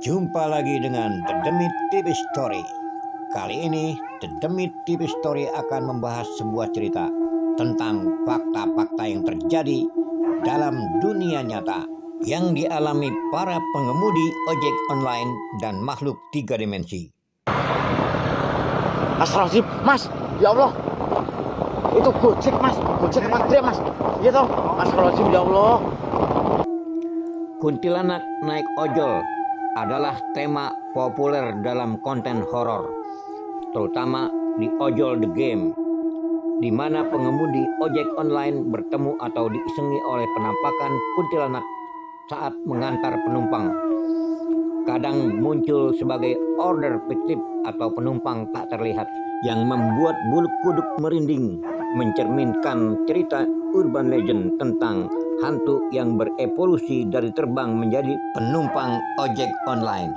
Jumpa lagi dengan The Demit TV Story. Kali ini The Demit TV Story akan membahas sebuah cerita tentang fakta-fakta yang terjadi dalam dunia nyata yang dialami para pengemudi ojek online dan makhluk tiga dimensi. Astagfirullahaladzim, Mas, ya Allah, itu Gojek, Mas, Gojek apa Grab, Mas, iya toh, Astagfirullahaladzim, ya Allah. Kuntilanak naik ojol adalah tema populer dalam konten horor, terutama di Ojol The Game, di mana pengemudi ojek online bertemu atau diisengi oleh penampakan kuntilanak saat mengantar penumpang. Kadang muncul sebagai order fiktif atau penumpang tak terlihat yang membuat bulu kuduk merinding, mencerminkan cerita urban legend tentang hantu yang berevolusi dari terbang menjadi penumpang ojek online.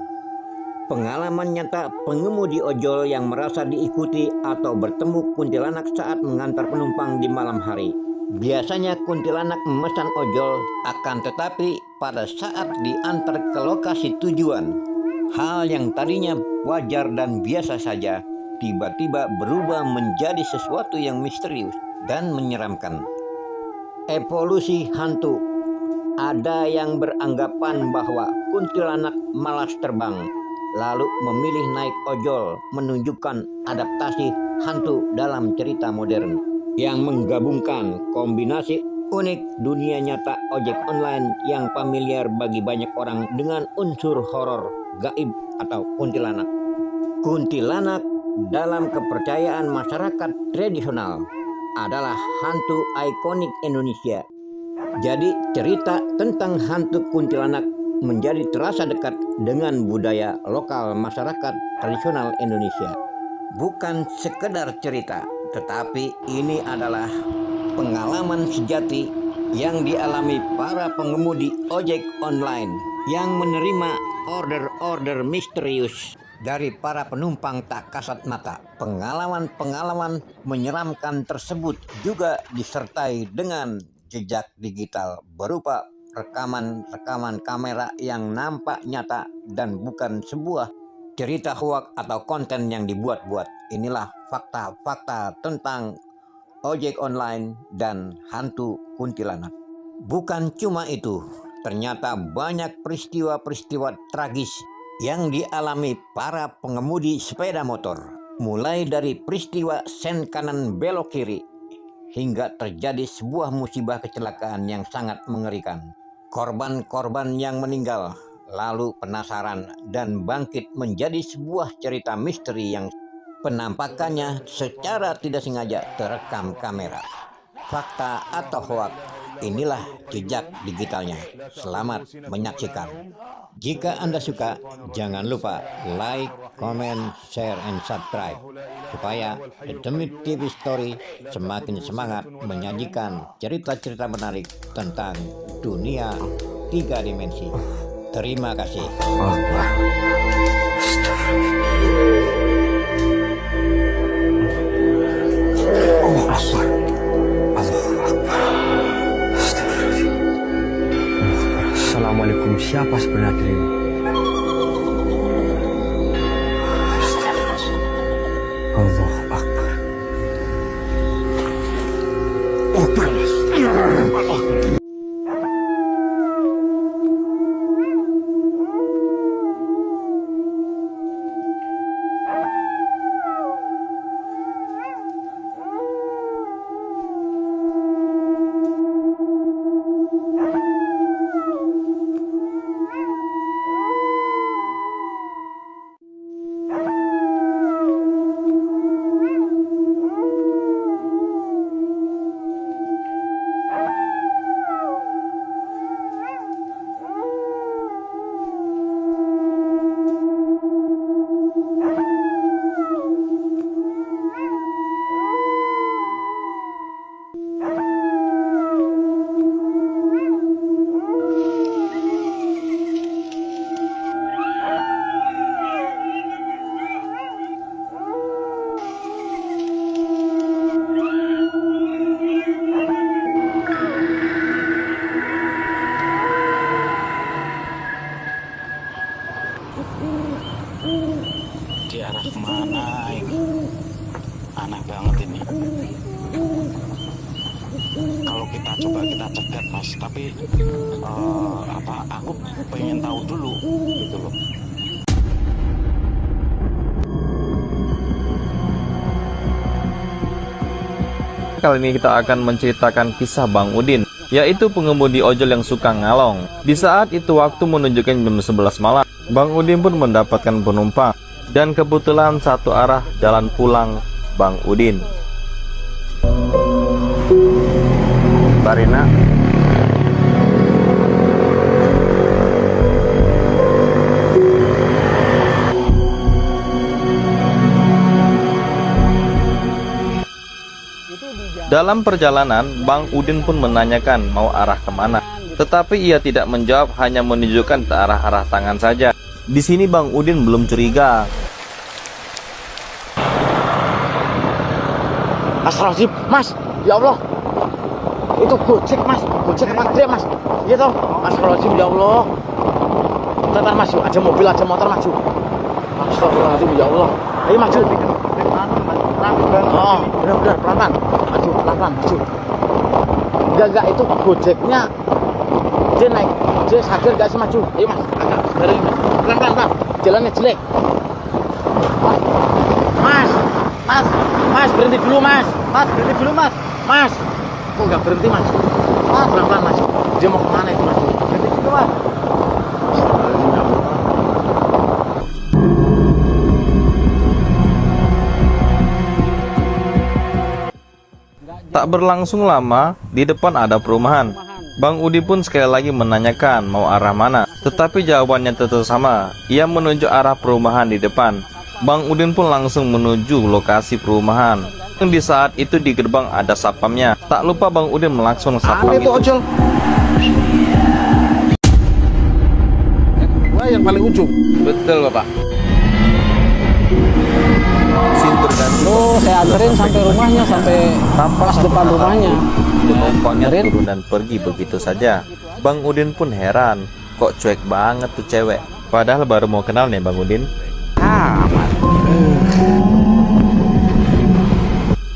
Pengalaman nyata pengemudi ojol yang merasa diikuti atau bertemu kuntilanak saat mengantar penumpang di malam hari. Biasanya kuntilanak memesan ojol, akan tetapi pada saat diantar ke lokasi tujuan, hal yang tadinya wajar dan biasa saja tiba-tiba berubah menjadi sesuatu yang misterius dan menyeramkan. Evolusi hantu. Ada yang beranggapan bahwa kuntilanak malas terbang, lalu memilih naik ojol, menunjukkan adaptasi hantu dalam cerita modern yang menggabungkan kombinasi unik dunia nyata ojek online yang familiar bagi banyak orang dengan unsur horor, gaib, atau kuntilanak. Kuntilanak dalam kepercayaan masyarakat tradisional adalah hantu ikonik Indonesia. Jadi cerita tentang hantu kuntilanak menjadi terasa dekat dengan budaya lokal masyarakat tradisional Indonesia. Bukan sekedar cerita, tetapi ini adalah pengalaman sejati yang dialami para pengemudi ojek online yang menerima order-order misterius dari para penumpang tak kasat mata. Pengalaman-pengalaman menyeramkan tersebut juga disertai dengan jejak digital berupa rekaman kamera yang nampak nyata dan bukan sebuah cerita hoak atau konten yang dibuat-buat. Inilah fakta-fakta tentang ojek online dan hantu kuntilanak. Bukan cuma itu, ternyata banyak peristiwa-peristiwa tragis yang dialami para pengemudi sepeda motor, mulai dari peristiwa sen kanan belok kiri hingga terjadi sebuah musibah kecelakaan yang sangat mengerikan. Korban-korban yang meninggal lalu penasaran dan bangkit menjadi sebuah cerita misteri yang penampakannya secara tidak sengaja terekam kamera. Fakta atau hoak, inilah jejak digitalnya. Selamat menyaksikan. Jika Anda suka, jangan lupa like, comment, share, and subscribe supaya The Demit TV Story semakin semangat menyajikan cerita-cerita menarik tentang dunia tiga dimensi. Terima kasih. Assalamualaikum, siapa sebenarnya ini? Allahu Akbar. coba kita cegat mas, tapi aku pengen tahu dulu gitu loh. Kali ini kita akan menceritakan kisah Bang Udin, yaitu pengemudi ojol yang suka ngalong. Di saat itu waktu menunjukkan jam 11 malam, Bang Udin pun mendapatkan penumpang, dan kebetulan satu arah jalan pulang Bang Udin. Barina. Dalam perjalanan, Bang Udin pun menanyakan mau arah kemana. Tetapi ia tidak menjawab, hanya menunjukkan ke arah-arah tangan saja. Di sini Bang Udin belum curiga. Astagfirullahaladzim, mas, ya Allah, itu Gojek mas, Gojek apa Grab mas, iya toh, astagfirullahaladzim, ya Allah, ntar mas, yuk, ada mobil, ada motor mas, yuk. Astagfirullahaladzim, ya Allah, ayo maju, oh, benar-benar, pelan-pelan, maju, pelan-pelan, maju, enggak, itu Gojeknya, dia naik, dia sadar gak sih maju, ayo mas, agak dari ini, pelan-pelan, jalannya jelek, Mas, berhenti dulu mas, berhenti dulu mas, kok nggak berhenti mas, pelan-pelan mas, dia mau kemana itu mas, berhenti dulu mas. Tak berlangsung lama, di depan ada perumahan. Bang Udin pun sekali lagi menanyakan mau arah mana, tetapi jawabannya tetap sama, ia menunjuk arah perumahan di depan. Bang Udin pun langsung menuju lokasi perumahan. Di saat itu di gerbang ada satpamnya. Tak lupa Bang Udin melangsung satpam itu. Ojol. Wah, yang paling ujung. Betul Bapak. Sintur dan saya anterin sampai rumahnya, sampai pas depan rumahnya. Penumpangnya turun dan pergi begitu saja. Bang Udin pun heran, kok cuek banget tuh cewek. Padahal baru mau kenal nih Bang Udin.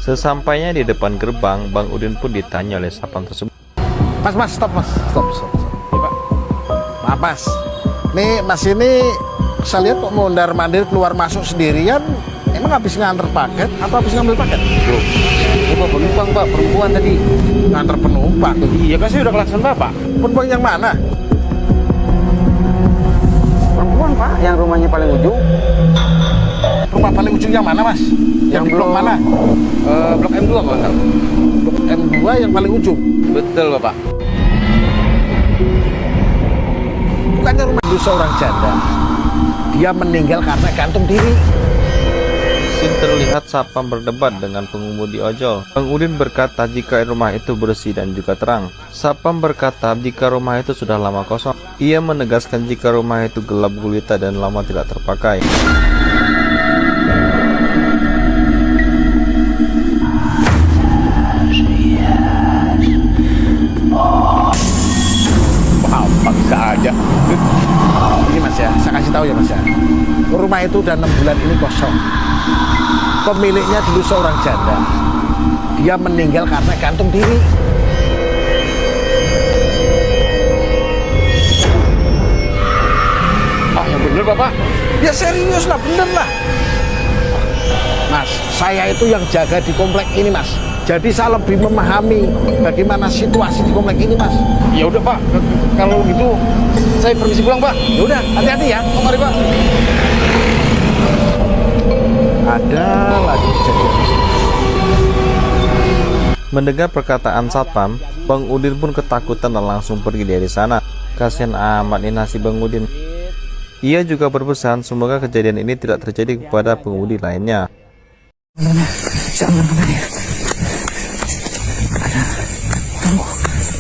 Sesampainya di depan gerbang, Bang Udin pun ditanya oleh satpam tersebut. Mas, stop. Ya, Pak. Maaf mas, nih mas ini saya lihat kok mondar-mandir keluar masuk sendirian. Emang habis nganter paket atau habis ngambil paket? Loh, ini Pak penumpang Pak, perempuan tadi. Nganter penumpang? Iya kan saya udah klakson Bapak. Penumpang yang mana? Perempuan Pak, yang rumahnya paling ujung. Rumah paling ujung yang mana mas? Yang di blok mana? Blok M2 Pak. Blok M2 yang paling ujung? Betul Bapak. Bukannya rumah itu seorang janda. Dia meninggal karena gantung diri. Terlihat satpam berdebat dengan pengemudi ojol. Bang Udin berkata jika rumah itu bersih dan juga terang. Satpam berkata jika rumah itu sudah lama kosong. Ia menegaskan jika rumah itu gelap gulita dan lama tidak terpakai. Paksa aja. Ini mas ya, saya kasih tahu ya mas ya. Rumah itu udah 6 bulan ini kosong. Pemiliknya dulu seorang janda. Dia meninggal karena gantung diri. Yang bener Bapak. Ya serius lah, bener lah. Mas, saya itu yang jaga di komplek ini mas. Jadi saya lebih memahami bagaimana situasi di komplek ini mas. Ya udah Pak, kalau gitu saya permisi pulang Pak. Ya udah, hati-hati ya. Mari Pak. Ada lagi kejadian. Mendengar perkataan satpam, Bang Udin pun ketakutan dan langsung pergi dari sana. Kasihan amat nih nasib Bang Udin. Ia juga berpesan semoga kejadian ini tidak terjadi kepada pengemudi lainnya.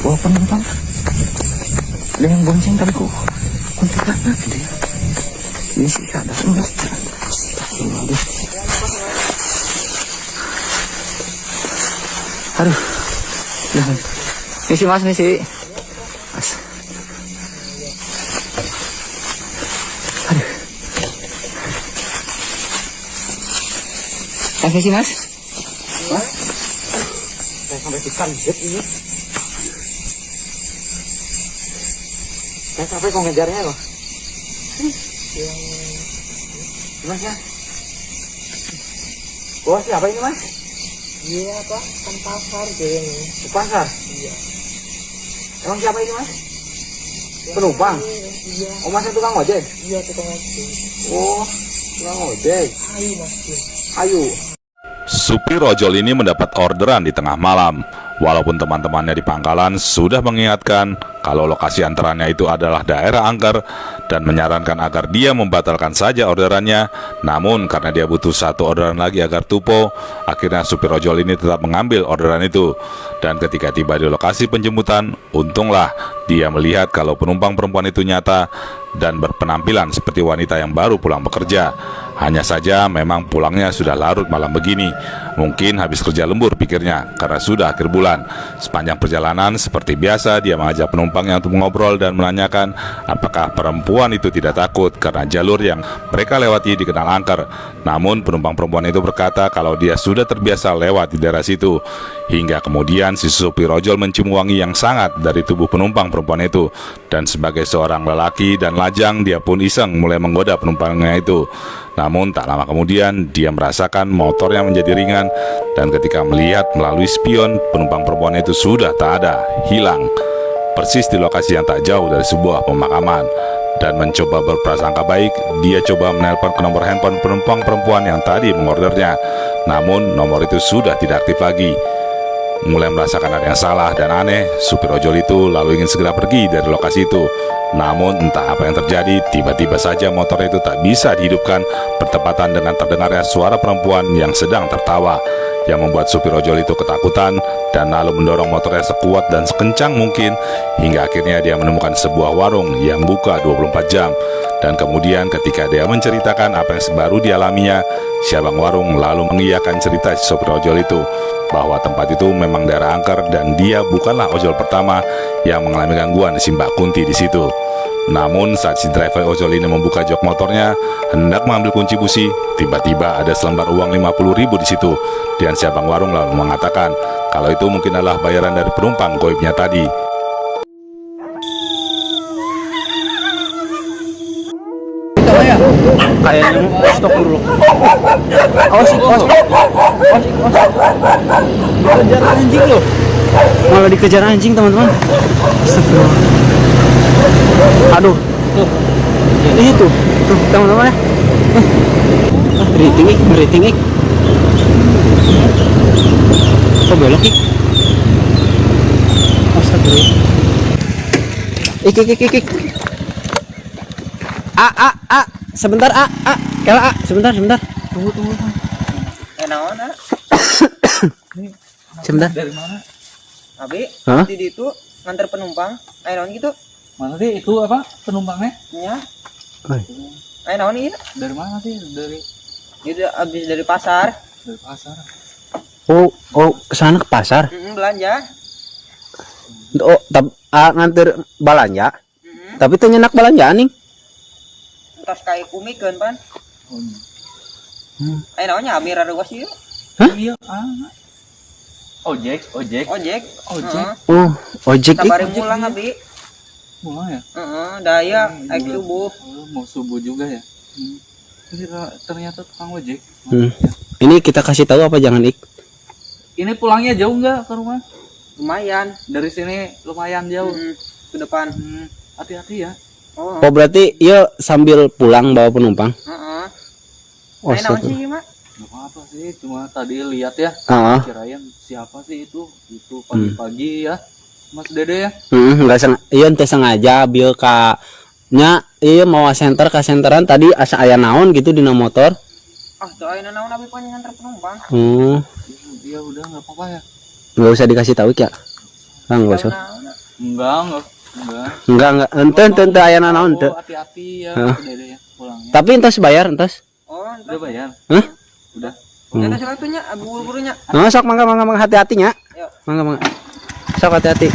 Bawa penumpang dengan bonceng tapi kok kuntilanak gitu ya. Ini sih ada semua. Aduh, ini sih mas, ini sih mas. Aduh, ini sih mas. Saya sampai dikanjet ini. Saya sampai kok ngejarnya loh. Mas ya? Oh, siapa ini mas? Iya Pak, kan pasar kayaknya. Di pasar? Iya. Emang siapa ini mas? Penumpang? Iya. Oh mas itu tukang ojek? Iya tukang ojek. Oh, tukang ojek. Ayo Mas. Ayo. Supir ojol ini mendapat orderan di tengah malam. Walaupun teman-temannya di pangkalan sudah mengingatkan kalau lokasi antarannya itu adalah daerah angker dan menyarankan agar dia membatalkan saja orderannya, namun karena dia butuh satu orderan lagi agar tupo, akhirnya supir ojol ini tetap mengambil orderan itu. Dan ketika tiba di lokasi penjemputan, untunglah dia melihat kalau penumpang perempuan itu nyata dan berpenampilan seperti wanita yang baru pulang bekerja. Hanya saja memang pulangnya sudah larut malam begini. Mungkin habis kerja lembur pikirnya karena sudah akhir bulan. Sepanjang perjalanan seperti biasa dia mengajak penumpangnya untuk mengobrol dan menanyakan apakah perempuan itu tidak takut karena jalur yang mereka lewati dikenal angker. Namun penumpang perempuan itu berkata kalau dia sudah terbiasa lewat di daerah situ. Hingga kemudian si supir ojol mencium wangi yang sangat dari tubuh penumpang perempuan itu. Dan sebagai seorang lelaki dan lajang, dia pun iseng mulai menggoda penumpangnya itu. Namun tak lama kemudian dia merasakan motornya menjadi ringan. Dan ketika melihat melalui spion, penumpang perempuan itu sudah tak ada, hilang. Persis di lokasi yang tak jauh dari sebuah pemakaman. Dan mencoba berprasangka baik, dia coba menelpon ke nomor handphone penumpang perempuan yang tadi mengordernya. Namun nomor itu sudah tidak aktif lagi. Mulai merasakan ada yang salah dan aneh, supir ojol itu lalu ingin segera pergi dari lokasi itu. Namun entah apa yang terjadi, tiba-tiba saja motor itu tak bisa dihidupkan bertepatan dengan terdengarnya suara perempuan yang sedang tertawa, yang membuat supir ojol itu ketakutan dan lalu mendorong motornya sekuat dan sekencang mungkin hingga akhirnya dia menemukan sebuah warung yang buka 24 jam. Dan kemudian ketika dia menceritakan apa yang baru dialaminya, si abang warung lalu mengiyakan cerita si supir ojol itu bahwa tempat itu memang daerah angker dan dia bukanlah ojol pertama yang mengalami gangguan si Mbak Kunti di situ. Namun saat si driver ojol ini membuka jok motornya hendak mengambil kunci busi, tiba-tiba ada selembar uang 50.000 di situ. Dan si abang warung lalu mengatakan kalau itu mungkin adalah bayaran dari penumpang goibnya tadi. Kayaknya stop dulu. Awas, kejar anjing loh. Malah dikejar anjing teman-teman. Astagfirullah. Aduh. Tuh teman-teman ya. Ngeriting. Kok belok ik? Astagfirullah. Ik. Sebentar, Kela, sebentar. Tunggu. Naon, Sebentar. dari mana? Abi, Hah? di itu nganter penumpang. Naon gitu? Mana sih itu apa penumpangnya? Ya. Oi. Naon ini? Dari mana sih? Dari Itu abis dari pasar. pasar. Oh, kesana ke pasar. Belanja. Oh, nganter balanja. Tapi teu nyenak balanja ning. Tas kayak kumikeun pan. Naonnya abi rareuwas ieu. Iya, ojek. Ojek. Ojek. Oh, ojek ik. Sabari pulang abi. Mulai ya? Daya naik subuh. Mau subuh juga ya. Jadi ternyata tukang ojek. Ini kita kasih tahu apa jangan ik? Ini pulangnya jauh nggak ke rumah? Lumayan. Dari sini lumayan jauh. Ke depan. Hati-hati ya. Oh, berarti iya sambil pulang bawa penumpang. Oh, Naon sih ieu mah? Gak apa-apa sih, cuma tadi lihat ya. Kirain siapa sih itu? Itu pagi-pagi ya. Mas Dede ya. Enggak sengaja, iya teh sengaja bil ka nya iya mau center ka senteran tadi asa aya naon gitu dina motor. Tuh aya naon abi pan nganter penumpang. Ya udah nggak apa-apa ya. Enggak usah dikasih tahu ya. Enggak usah. Enggak. Ente aya naon ente. Hati-hati ya, Dede ya pulangnya. Tapi entos bayar entos. Udah bayar? Hah? Udah. Ada salatunya, buru-burunya. Sok mangga hati-hatinya. Mangga. Sok hati-hati.